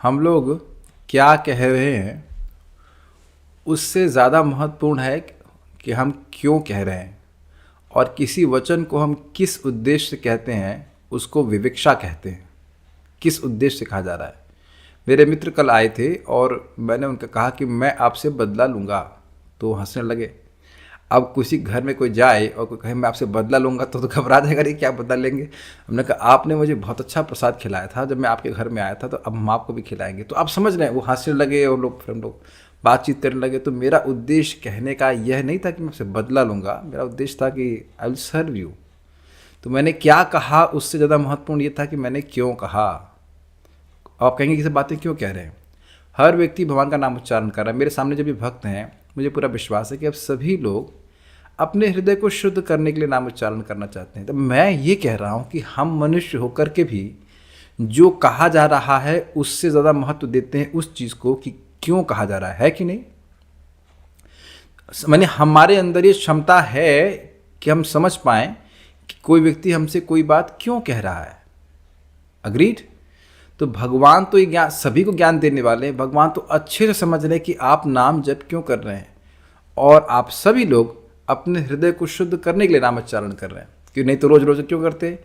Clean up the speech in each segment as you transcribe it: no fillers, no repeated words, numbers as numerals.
हम लोग क्या कह रहे हैं उससे ज़्यादा महत्वपूर्ण है कि हम क्यों कह रहे हैं, और किसी वचन को हम किस उद्देश्य से कहते हैं उसको विवक्षा कहते हैं। किस उद्देश्य से कहा जा रहा है। मेरे मित्र कल आए थे और मैंने उनका कहा कि मैं आपसे बदला लूँगा, तो वो हंसने लगे। अब किसी घर में कोई जाए और कोई कहे मैं आपसे बदला लूँगा तो घबरा जाएगा, अरे क्या बदला लेंगे। हमने कहा आपने मुझे बहुत अच्छा प्रसाद खिलाया था जब मैं आपके घर में आया था, तो अब हम आपको भी खिलाएंगे। तो आप समझ रहे हैं, वो हंसने लगे और फिर हम लोग बातचीत करने लगे। तो मेरा उद्देश्य कहने का यह नहीं था कि मैं आपसे बदला लूँगा, मेरा उद्देश्य था कि आई विल सर्व यू। तो मैंने क्या कहा उससे ज़्यादा महत्वपूर्ण ये था कि मैंने क्यों कहा। आप कहेंगे कि सब बातें क्यों कह रहे हैं। हर व्यक्ति भगवान का नाम उच्चारण कर रहा है। मेरे सामने जब भी भक्त हैं, मुझे पूरा विश्वास है कि अब सभी लोग अपने हृदय को शुद्ध करने के लिए नाम उच्चारण करना चाहते हैं। तो मैं ये कह रहा हूँ कि हम मनुष्य होकर के भी जो कहा जा रहा है उससे ज़्यादा महत्व देते हैं उस चीज़ को कि क्यों कहा जा रहा है कि नहीं। मैंने हमारे अंदर ये क्षमता है कि हम समझ पाएँ कि कोई व्यक्ति हमसे कोई बात क्यों कह रहा है। अग्रीड। तो भगवान तो ये ज्ञान सभी को ज्ञान देने वाले हैं। भगवान तो अच्छे से समझ रहे हैं कि आप नाम जप क्यों कर रहे हैं, और आप सभी लोग अपने हृदय को शुद्ध करने के लिए नाम उच्चारण कर रहे हैं। क्यों नहीं तो रोज रोज क्यों करते।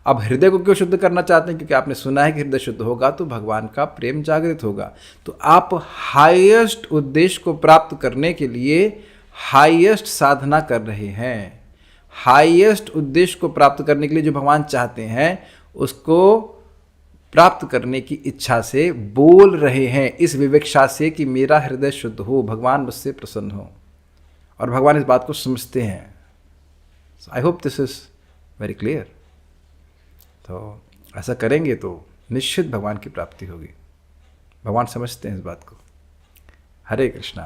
अब हृदय को क्यों शुद्ध करना चाहते हैं, क्योंकि आपने सुना है कि हृदय शुद्ध होगा तो भगवान का प्रेम जागृत होगा। तो आप हाईएस्ट उद्देश्य को प्राप्त करने के लिए हाईएस्ट साधना कर रहे हैं। हाईएस्ट उद्देश्य को प्राप्त करने के लिए जो भगवान चाहते हैं उसको प्राप्त करने की इच्छा से बोल रहे हैं, इस विवक्षा से कि मेरा हृदय शुद्ध हो, भगवान मुझसे प्रसन्न हो। और भगवान इस बात को समझते हैं। I hope this is very clear. तो ऐसा करेंगे तो निश्चित भगवान की प्राप्ति होगी। भगवान समझते हैं इस बात को। हरे कृष्णा।